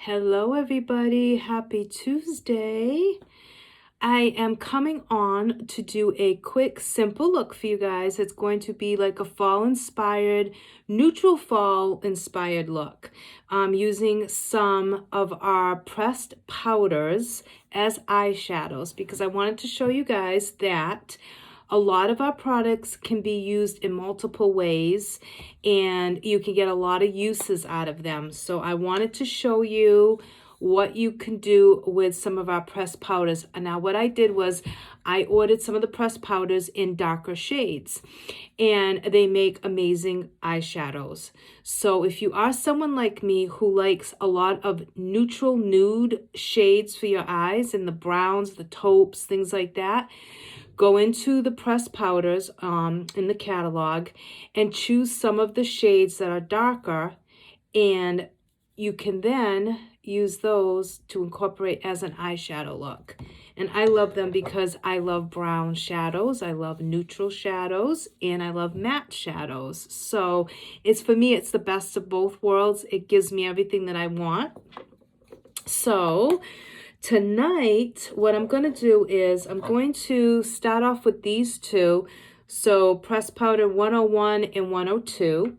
Hello everybody, happy Tuesday. I am coming on to do a quick simple look for you guys. It's going to be like a fall inspired, neutral fall inspired look. Using some of our pressed powders as eyeshadows because I wanted to show you guys that a lot of our products can be used in multiple ways and you can get a lot of uses out of them. So I wanted to show you what you can do with some of our pressed powders. Now what I did was I ordered some of the pressed powders in darker shades and they make amazing eyeshadows. So if you are someone like me who likes a lot of neutral nude shades for your eyes and the browns, the taupes, things like that, go into the pressed powders in the catalog and choose some of the shades that are darker, and you can then use those to incorporate as an eyeshadow look. And I love them because I love brown shadows, I love neutral shadows, and I love matte shadows. So for me, it's the best of both worlds. It gives me everything that I want. So tonight, what I'm going to do is I'm going to start off with these two. So press powder 101 and 102.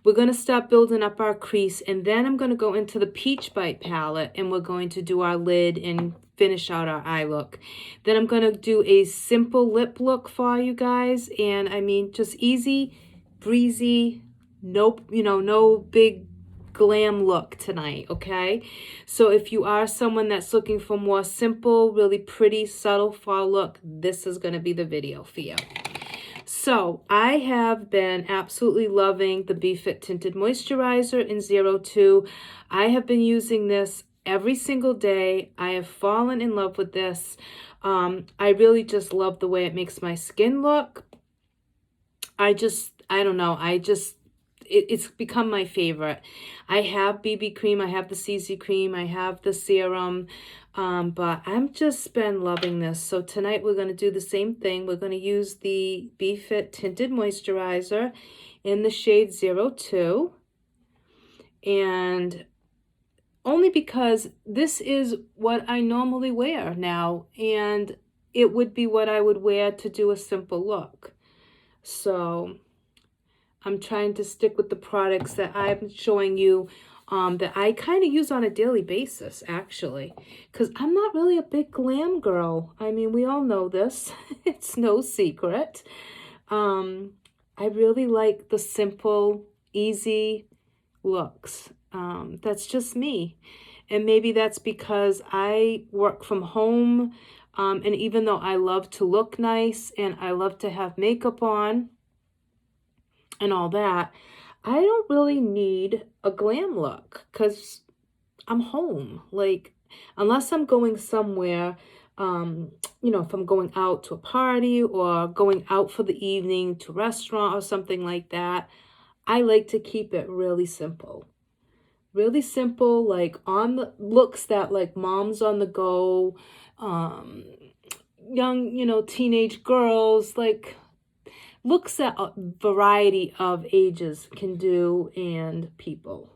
We're going to start building up our crease, and then I'm going to go into the Peach Bite palette and we're going to do our lid and finish out our eye look. Then I'm going to do a simple lip look for you guys, and I mean just easy, breezy, no big glam look tonight, okay? So if you are someone that's looking for more simple, really pretty, subtle fall look, this is going to be the video for you. So I have been absolutely loving the BeFit Tinted Moisturizer in 02. I have been using this every single day. I have fallen in love with this. I really just love the way it makes my skin look. I don't know. It's become my favorite. I have BB cream, I have the CC cream, I have the serum, but I'm just been loving this. So tonight we're going to do the same thing. We're going to use the BeFit Tinted Moisturizer in the shade 02. And only because this is what I normally wear now, and it would be what I would wear to do a simple look. So I'm trying to stick with the products that I'm showing you that I kind of use on a daily basis, actually, because I'm not really a big glam girl. I mean, we all know this. It's no secret. I really like the simple, easy looks. That's just me. And maybe that's because I work from home, and even though I love to look nice and I love to have makeup on, and all that, I don't really need a glam look because I'm home. Like, unless I'm going somewhere, if I'm going out to a party or going out for the evening to a restaurant or something like that, I like to keep it really simple. Really simple, like on the looks that like moms on the go, young, teenage girls, like looks that a variety of ages can do, and people,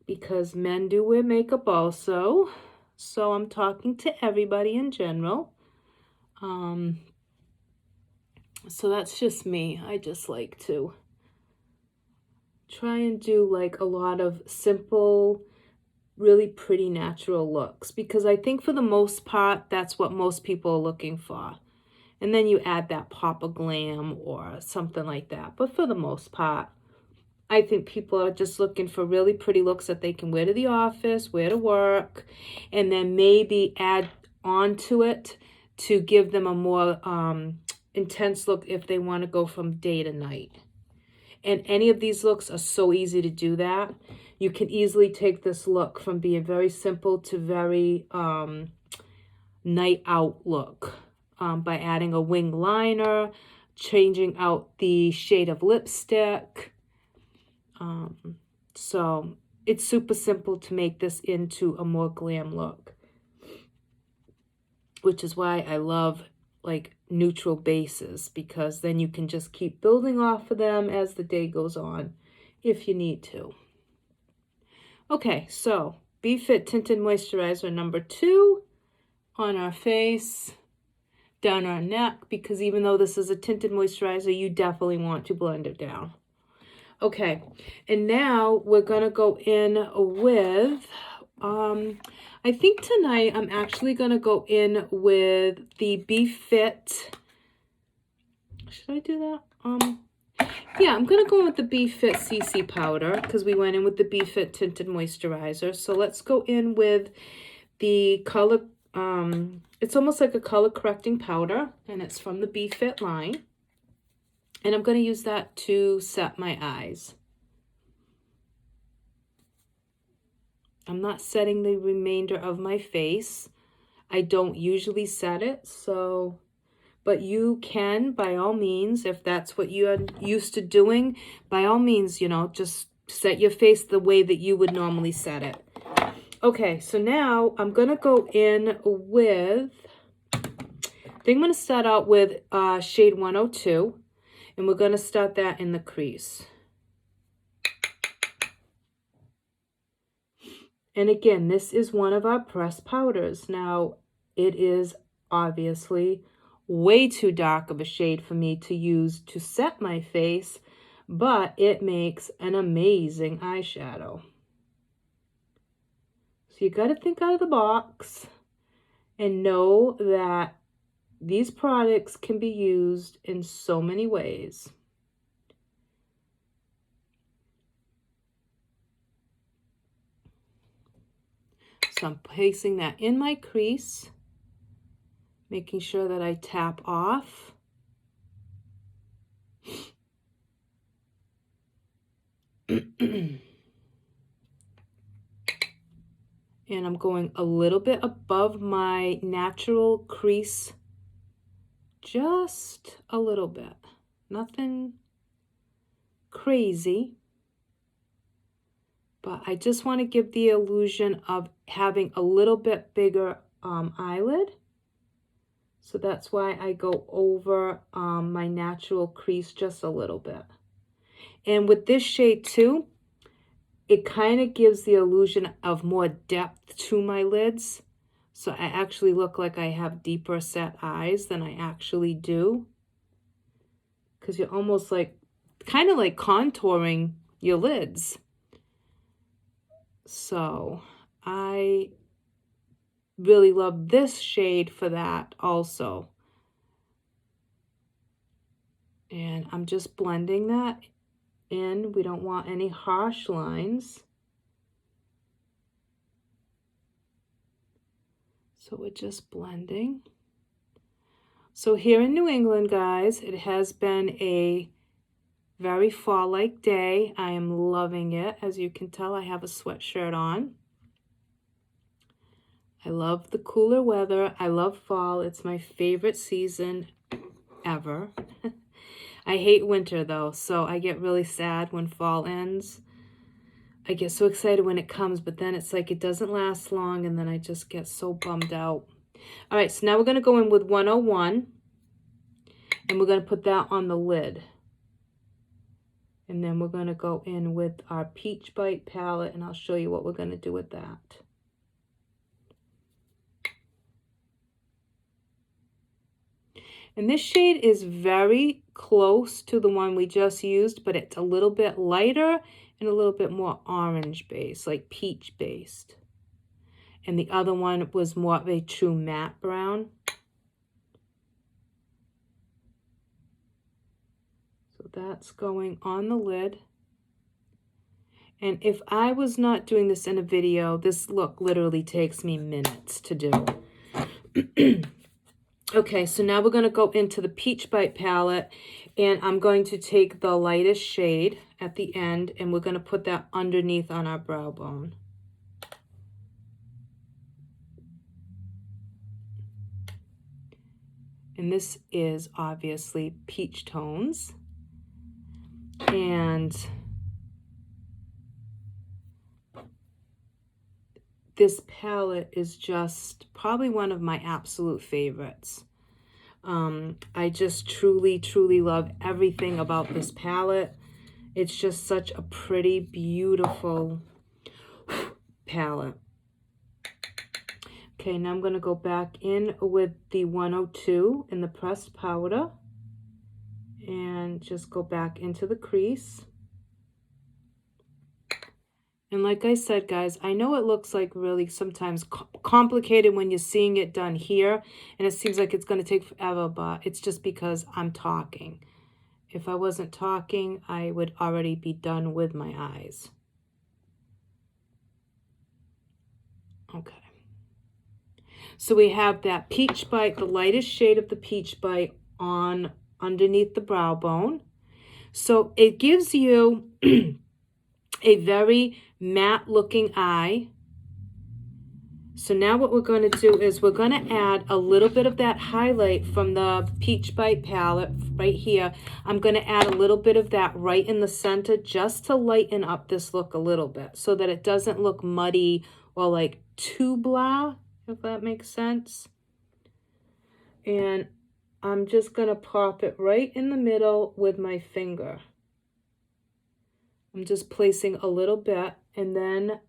because men do wear makeup also. So I'm talking to everybody in general. So that's just me. I just like to try and do like a lot of simple, really pretty natural looks, because I think for the most part, that's what most people are looking for. And then you add that pop of glam or something like that. But for the most part, I think people are just looking for really pretty looks that they can wear to the office, wear to work, and then maybe add onto it to give them a more intense look if they want to go from day to night. And any of these looks are so easy to do that. You can easily take this look from being very simple to very night out look. By adding a wing liner, changing out the shade of lipstick. So it's super simple to make this into a more glam look, which is why I love like neutral bases, because then you can just keep building off of them as the day goes on if you need to. Okay, so BeFit Tinted Moisturizer number 2 on our face, down our neck, because even though this is a tinted moisturizer, you definitely want to blend it down. Okay, and now we're gonna go in with, I think tonight I'm actually gonna go in with the BeFit. Should I do that? Yeah, I'm gonna go in with the BeFit CC powder because we went in with the BeFit tinted moisturizer. So let's go in with the color. It's almost like a color correcting powder, and it's from the BeFit line. And I'm going to use that to set my eyes. I'm not setting the remainder of my face. I don't usually set it, so, but you can, by all means, if that's what you're used to doing, by all means, you know, just set your face the way that you would normally set it. Okay, so now I'm going to go in with, I think I'm going to start out with shade 102, and we're going to start that in the crease. And again, this is one of our pressed powders. Now, it is obviously way too dark of a shade for me to use to set my face, but it makes an amazing eyeshadow. So you got to think out of the box and know that these products can be used in so many ways. So I'm placing that in my crease, making sure that I tap off. And I'm going a little bit above my natural crease, just a little bit, nothing crazy, but I just want to give the illusion of having a little bit bigger eyelid. So that's why I go over my natural crease just a little bit. And with this shade too, it kind of gives the illusion of more depth to my lids. So I actually look like I have deeper set eyes than I actually do. Because you're almost like, kind of like contouring your lids. So I really love this shade for that also. And I'm just blending that in. We don't want any harsh lines. So we're just blending. So here in New England, guys, it has been a very fall-like day. I am loving it. As you can tell, I have a sweatshirt on. I love the cooler weather. I love fall. It's my favorite season ever. I hate winter though, so I get really sad when fall ends. I get so excited when it comes, but then it's like it doesn't last long, and then I just get so bummed out. All right, so now we're going to go in with 101, and we're going to put that on the lid. And then we're going to go in with our Peach Bite palette, and I'll show you what we're going to do with that. And this shade is very close to the one we just used, but it's a little bit lighter and a little bit more orange based, like peach based. And the other one was more of a true matte brown. So that's going on the lid. And if I was not doing this in a video, this look literally takes me minutes to do. Okay, so now we're going to go into the Peach Bite palette, and I'm going to take the lightest shade at the end, and we're going to put that underneath on our brow bone. And this is obviously Peach Tones. And this palette is just probably one of my absolute favorites. I just truly, truly love everything about this palette. It's just such a pretty, beautiful palette. Okay, now I'm going to go back in with the 102 in the pressed powder and just go back into the crease. And like I said, guys, I know it looks like really sometimes complicated when you're seeing it done here, and it seems like it's going to take forever, but it's just because I'm talking. If I wasn't talking, I would already be done with my eyes. Okay. So we have that Peach Bite, the lightest shade of the Peach Bite on underneath the brow bone. So it gives you a very matte looking eye. So now what we're going to do is we're going to add a little bit of that highlight from the Peach Bite palette right here. I'm going to add a little bit of that right in the center just to lighten up this look a little bit so that it doesn't look muddy or like too blah, if that makes sense. And I'm just going to pop it right in the middle with my finger. I'm just placing a little bit, and then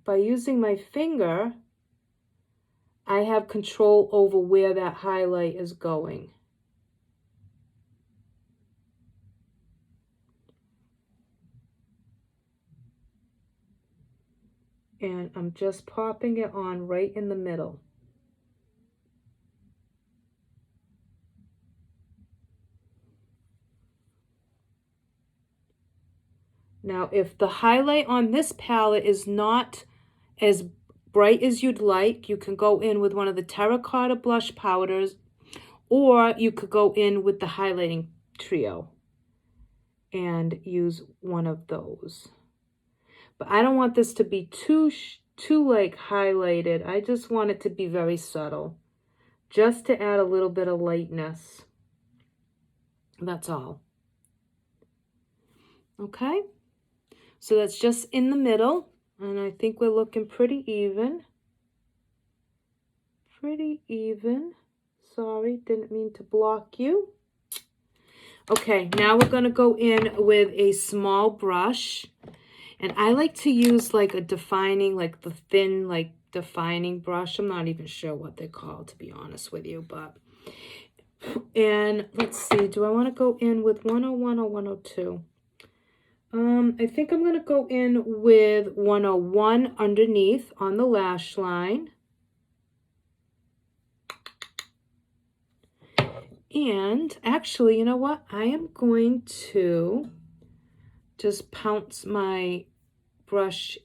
by using my finger, I have control over where that highlight is going. And I'm just popping it on right in the middle. Now, if the highlight on this palette is not as bright as you'd like, you can go in with one of the terracotta blush powders, or you could go in with the highlighting trio and use one of those. But I don't want this to be too like highlighted. I just want it to be very subtle, just to add a little bit of lightness. That's all. Okay, so that's just in the middle, and I think we're looking pretty even. Pretty even. Sorry, didn't mean to block you. Okay, now we're going to go in with a small brush. And I like to use like a defining, like the thin, like defining brush. I'm not even sure what they're called, to be honest with you. But, and let's see, do I want to go in with 101 or 102? I think I'm going to go in with 101 underneath on the lash line. And actually, you know what? I am going to just pounce my brush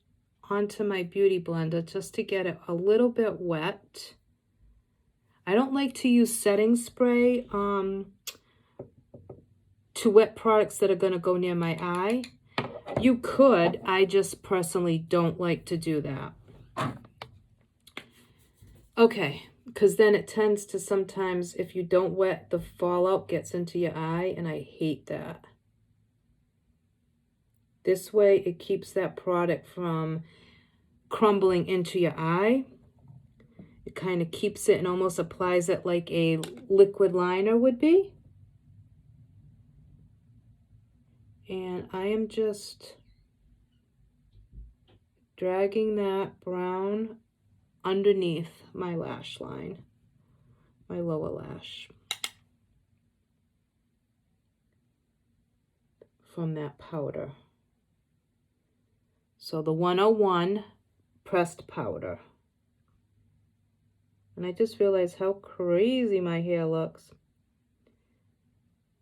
onto my beauty blender just to get it a little bit wet. I don't like to use setting spray to wet products that are going to go near my eye. You could, I just personally don't like to do that. Okay, because then it tends to sometimes, if you don't wet, the fallout gets into your eye, and I hate that. This way, it keeps that product from crumbling into your eye. It kind of keeps it and almost applies it like a liquid liner would be. And I am just dragging that brown underneath my lash line, my lower lash, from that powder. So the 101 pressed powder. And I just realized how crazy my hair looks.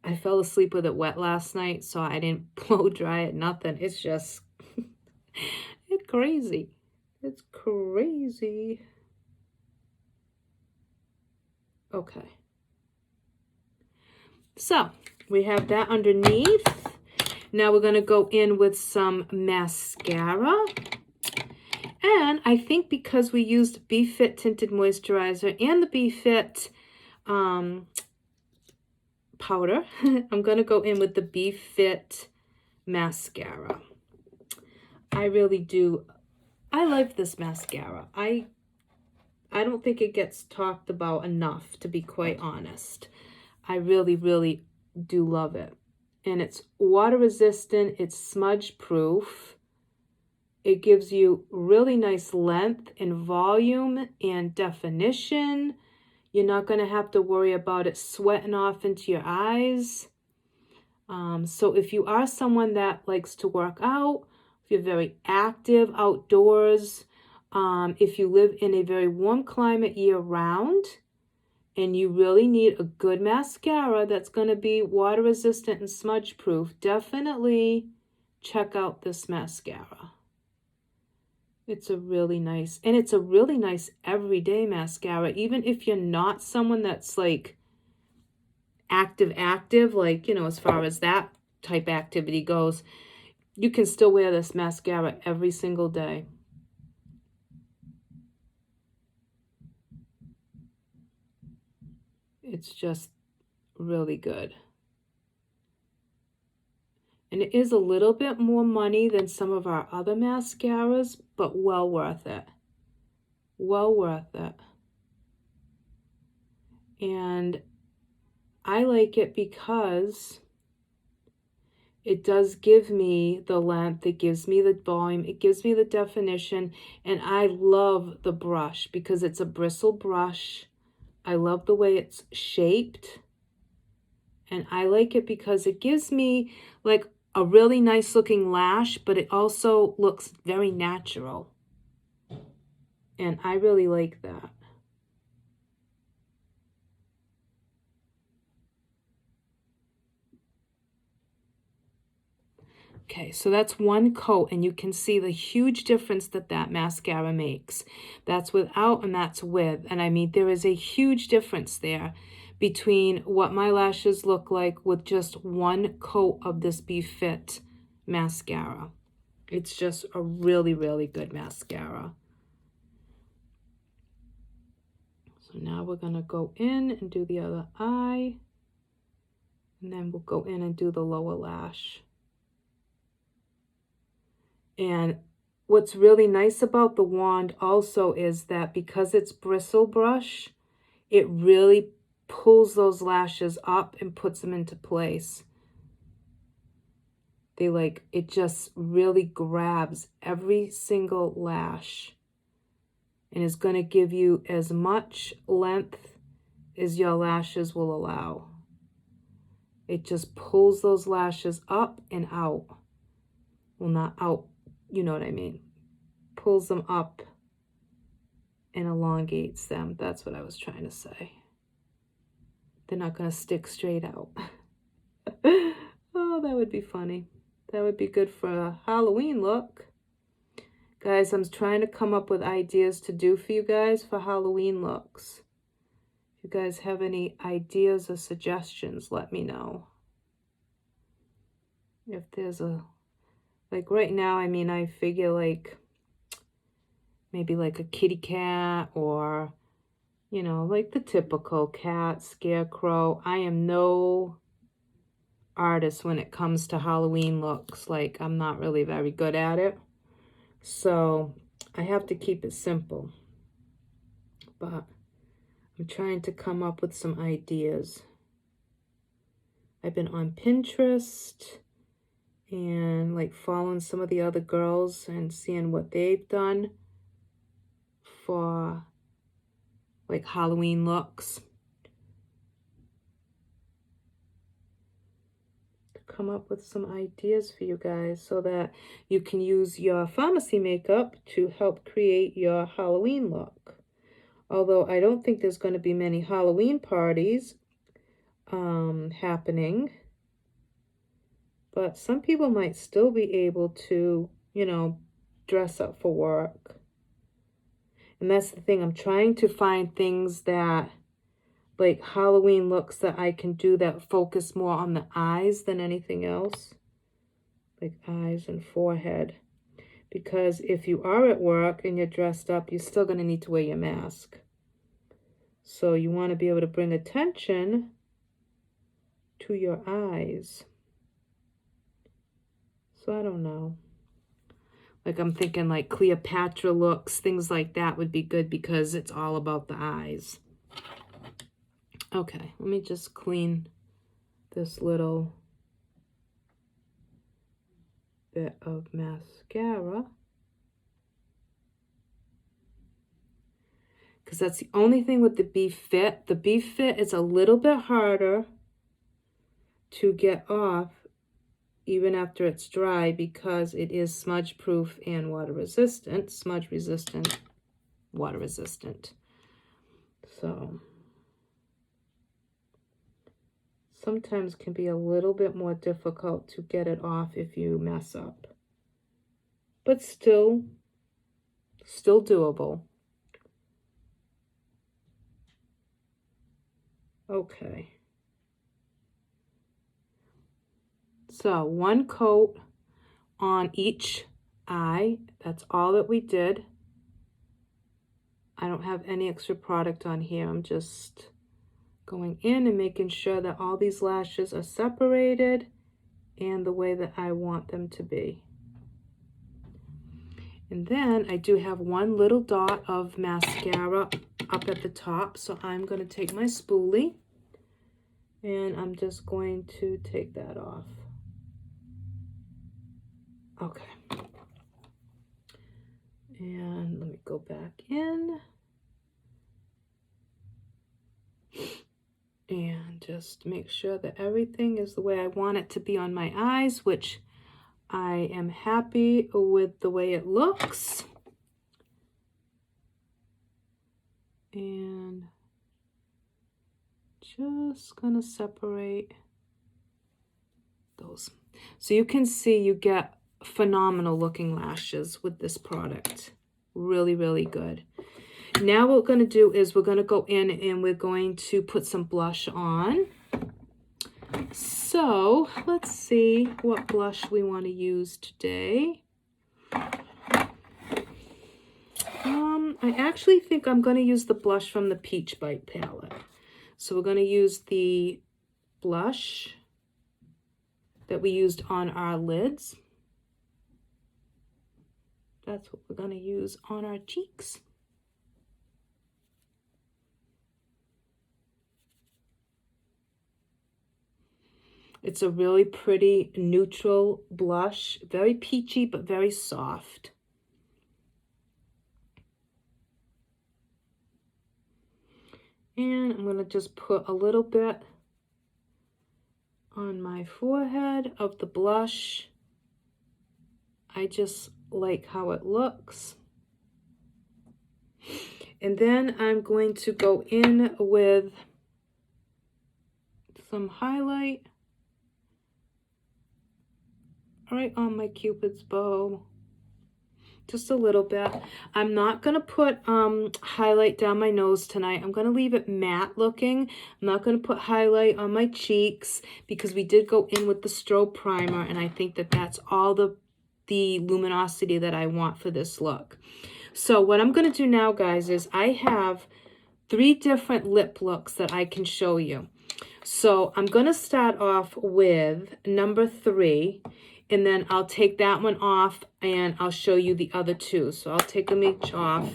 I fell asleep with it wet last night, so I didn't blow dry it, nothing. It's just, it's crazy. It's crazy. Okay. So we have that underneath. Now we're going to go in with some mascara. And I think because we used BeFit Tinted Moisturizer and the BeFit powder, I'm going to go in with the BeFit mascara. I really do. I like this mascara. I don't think it gets talked about enough, to be quite honest. I really, really do love it. And it's water resistant. It's smudge proof. It gives you really nice length and volume and definition. You're not going to have to worry about it sweating off into your eyes. So if you are someone that likes to work out, if you're very active outdoors, if you live in a very warm climate year round, and you really need a good mascara that's going to be water resistant and smudge proof, definitely check out this mascara. It's a really nice, and it's a really nice everyday mascara. Even if you're not someone that's like active, like, you know, as far as that type activity goes, you can still wear this mascara every single day. It's just really good. And it is a little bit more money than some of our other mascaras, but well worth it. Well worth it. And I like it because it does give me the length, it gives me the volume, it gives me the definition, and I love the brush because it's a bristle brush. I love the way it's shaped, and I like it because it gives me like a really nice looking lash, but it also looks very natural, and I really like that. Okay, so that's one coat, and you can see the huge difference that that mascara makes. That's without and that's with. And I mean, there is a huge difference there between what my lashes look like with just one coat of this BeFit mascara. It's just a really, really good mascara. So now we're going to go in and do the other eye. And then we'll go in and do the lower lash. And what's really nice about the wand also is that because it's bristle brush, it really pulls those lashes up and puts them into place. It just really grabs every single lash and is going to give you as much length as your lashes will allow. It just pulls those lashes up and out. Well, not out. You know what I mean? Pulls them up and elongates them. That's what I was trying to say. They're not going to stick straight out. Oh, that would be funny. That would be good for a Halloween look. Guys, I'm trying to come up with ideas to do for you guys for Halloween looks. If you guys have any ideas or suggestions, let me know. If there's like right now, I mean, I figure like maybe like a kitty cat or, you know, like the typical cat, scarecrow. I am no artist when it comes to Halloween looks. Like, I'm not really very good at it. So I have to keep it simple. But I'm trying to come up with some ideas. I've been on Pinterest and like following some of the other girls and seeing what they've done for like Halloween looks. To come up with some ideas for you guys so that you can use your pharmacy makeup to help create your Halloween look. Although I don't think there's going to be many Halloween parties happening. But some people might still be able to, you know, dress up for work. And that's the thing. I'm trying to find things that, like Halloween looks that I can do that focus more on the eyes than anything else. Like eyes and forehead. Because if you are at work and you're dressed up, you're still going to need to wear your mask. So you want to be able to bring attention to your eyes. So I don't know. Like I'm thinking like Cleopatra looks, things like that would be good because it's all about the eyes. Okay, let me just clean this little bit of mascara. because that's the only thing with the Beef Fit. The Beef Fit is a little bit harder to get off even after it's dry because it is smudge proof and water resistant. Smudge resistant, water resistant. So sometimes can be a little bit more difficult to get it off if you mess up. But still doable. Okay. So one coat on each eye. That's all that we did. I don't have any extra product on here. I'm just going in and making sure that all these lashes are separated and the way that I want them to be. And then I do have one little dot of mascara up at the top. So I'm going to take my spoolie and I'm just going to take that off. Okay. And let me go back in. And just make sure that everything is the way I want it to be on my eyes, which I am happy with the way it looks. And just gonna separate those. So you can see you get phenomenal looking lashes with this product. Really, really good. Now what we're going to do is we're going to go in and we're going to put some blush on. So let's see what blush we want to use today. I actually think I'm going to use the blush from the Peach Bite palette. So we're going to use the blush that we used on our lids. That's what we're going to use on our cheeks. It's a really pretty neutral blush, very peachy but very soft. And I'm going to just put a little bit on my forehead of the blush. I just like how it looks. And then I'm going to go in with some highlight right on my Cupid's bow. Just a little bit. I'm not going to put highlight down my nose tonight. I'm going to leave it matte looking. I'm not going to put highlight on my cheeks because we did go in with the strobe primer, and I think that that's all the luminosity that I want for this look. So what I'm going to do now, guys, is I have 3 different lip looks that I can show you. So I'm going to start off with number 3. And then I'll take that one off and I'll show you the other 2. So I'll take them each off.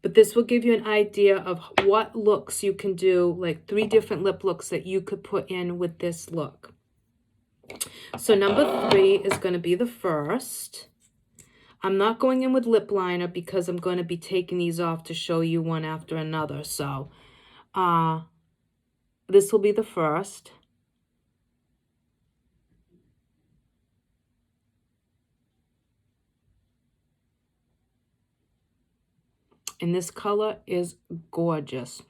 But this will give you an idea of what looks you can do, like 3 different lip looks that you could put in with this look. So number 3 is going to be the first. I'm not going in with lip liner because I'm going to be taking these off to show you one after another. So this will be the first. And this color is gorgeous.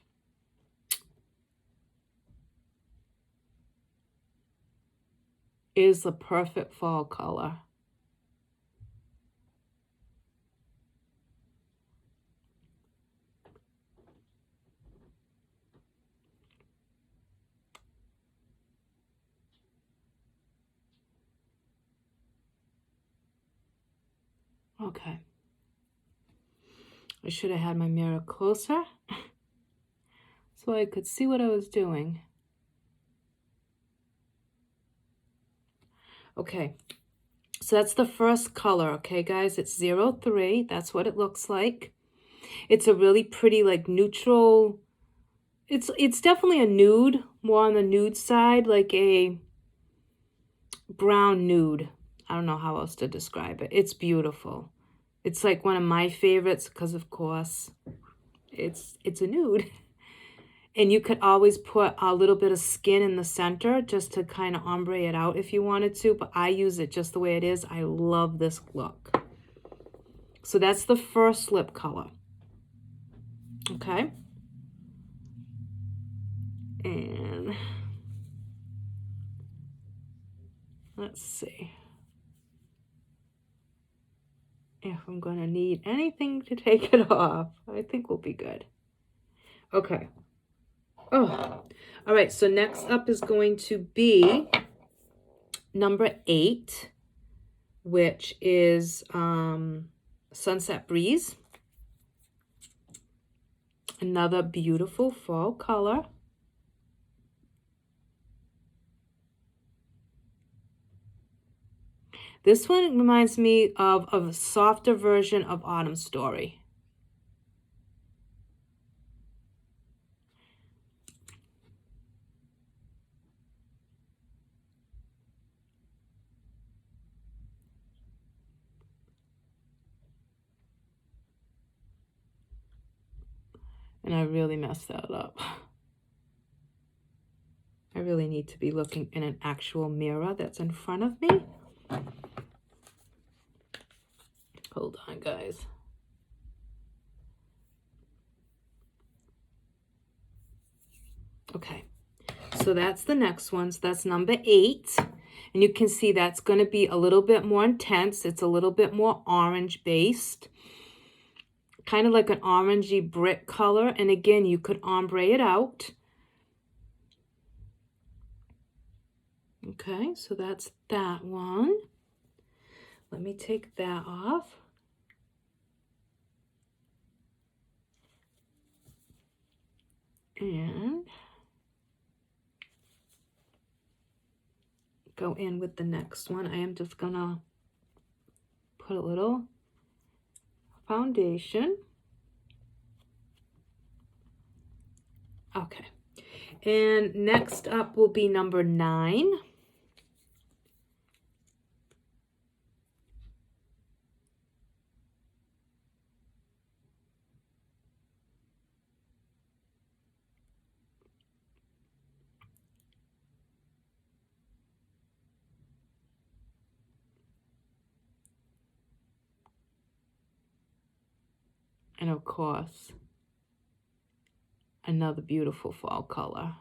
It is the perfect fall color. Okay. I should have had my mirror closer so I could see what I was doing. Okay, so that's the first color, okay, guys? It's 03. That's what it looks like. It's a really pretty, like, neutral. It's definitely a nude, more on the nude side, like a brown nude. I don't know how else to describe it. It's beautiful. It's like one of my favorites because, of course, It's a nude. And you could always put a little bit of skin in the center just to kind of ombre it out if you wanted to, but I use it just the way it is. I love this look. So that's the first lip color. Okay. And let's see if I'm going to need anything to take it off. I think we'll be good. Okay. Oh, all right. So next up is going to be number 8, which is Sunset Breeze. Another beautiful fall color. This one reminds me of a softer version of Autumn Story. And I really messed that up. I really need to be looking in an actual mirror that's in front of me. Hold on, guys. Okay, so that's the next one. So that's number 8. And you can see that's going to be a little bit more intense. It's a little bit more orange based. Kind of like an orangey brick color. And again, you could ombre it out. Okay, so that's that one. Let me take that off. And go in with the next one. I am just gonna put a little foundation. Okay, and next up will be number 9. And of course, another beautiful fall color.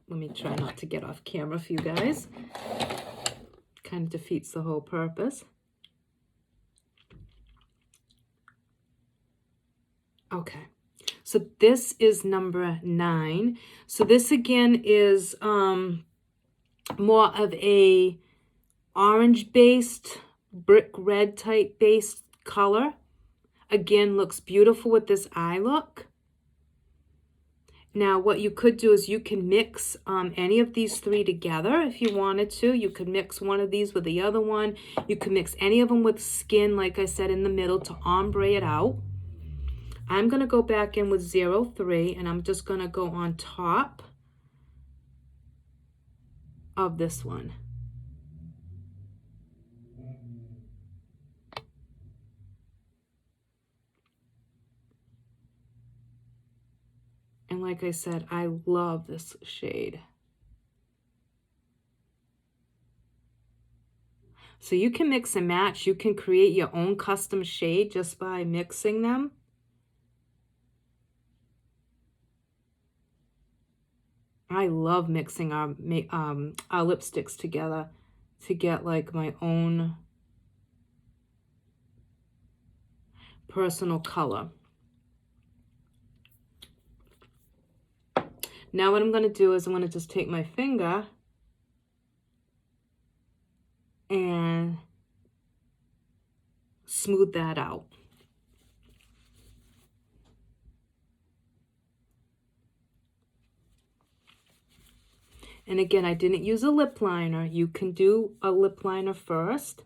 Let me try not to get off camera for you guys. Kind of defeats the whole purpose. Okay. So this is number 9. So this again is more of a orange-based, brick red type based color. Again, looks beautiful with this eye look. Now, what you could do is you can mix any of these 3 together if you wanted to. You could mix one of these with the other one. You could mix any of them with skin, like I said, in the middle to ombre it out. I'm going to go back in with 03, and I'm just going to go on top of this one. And like I said, I love this shade. So you can mix and match. You can create your own custom shade just by mixing them. I love mixing our lipsticks together to get like my own personal color. Now what I'm going to do is I'm going to just take my finger and smooth that out. And again, I didn't use a lip liner. You can do a lip liner first.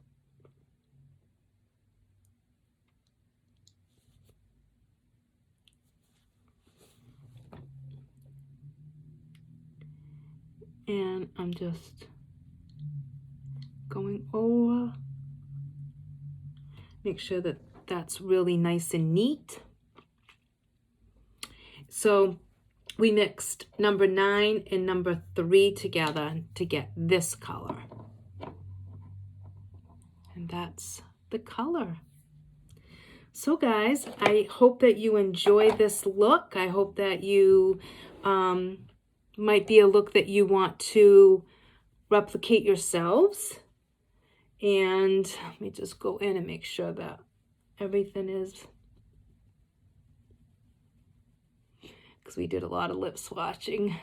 And I'm just going over. Make sure that that's really nice and neat. So we mixed number 9 and number 3 together to get this color. And that's the color. So guys, I hope that you enjoy this look. I hope that you might be a look that you want to replicate yourselves. And let me just go in and make sure that everything is, because we did a lot of lip swatching.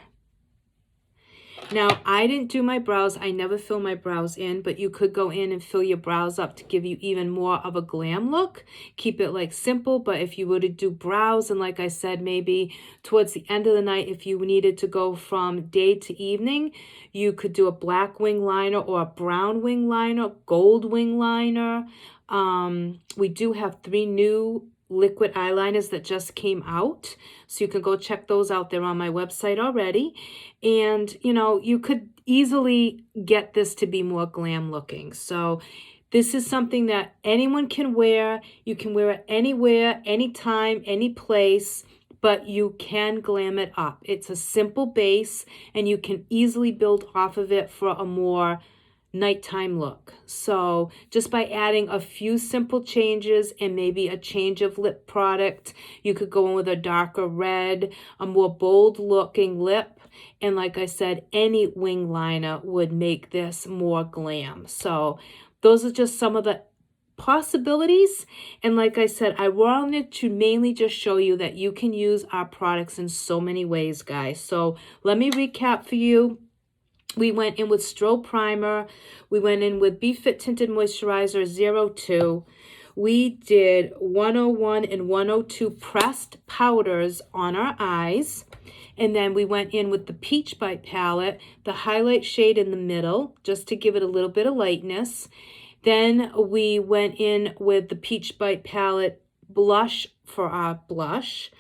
Now, I didn't do my brows. I never fill my brows in, but you could go in and fill your brows up to give you even more of a glam look. Keep it like simple, but if you were to do brows, and like I said, maybe towards the end of the night, if you needed to go from day to evening, you could do a black wing liner or a brown wing liner, gold wing liner. We do have 3 new liquid eyeliners that just came out, so you can go check those out. They're on my website already. And you know, you could easily get this to be more glam looking. So this is something that anyone can wear. You can wear it anywhere, anytime, any place, but you can glam it up. It's a simple base and you can easily build off of it for a more nighttime look. So just by adding a few simple changes and maybe a change of lip product, you could go in with a darker red, a more bold looking lip. And like I said, any wing liner would make this more glam. So those are just some of the possibilities. And like I said, I wanted to mainly just show you that you can use our products in so many ways, guys. So let me recap for you. We went in with Strobe Primer. We went in with BeFit Tinted Moisturizer 02. We did 101 and 102 pressed powders on our eyes. And then we went in with the Peach Bite palette, the highlight shade in the middle, just to give it a little bit of lightness. Then we went in with the Peach Bite palette blush for our blush.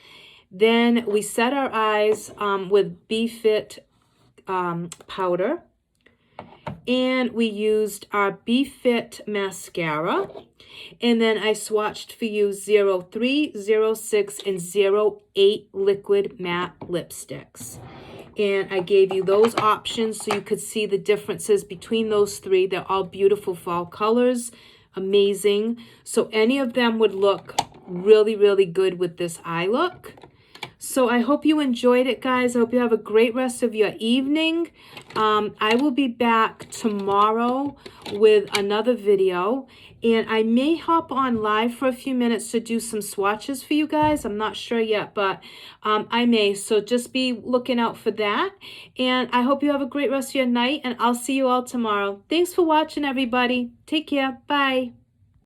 Then we set our eyes with BeFit powder, and we used our BeFit mascara, and then I swatched for you 03, 06, and 08 liquid matte lipsticks. And I gave you those options so you could see the differences between those 3. They're all beautiful fall colors, amazing. So any of them would look really, really good with this eye look. So I hope you enjoyed it, guys. I hope you have a great rest of your evening. I will be back tomorrow with another video. And I may hop on live for a few minutes to do some swatches for you guys. I'm not sure yet, but I may. So just be looking out for that. And I hope you have a great rest of your night. And I'll see you all tomorrow. Thanks for watching, everybody. Take care. Bye.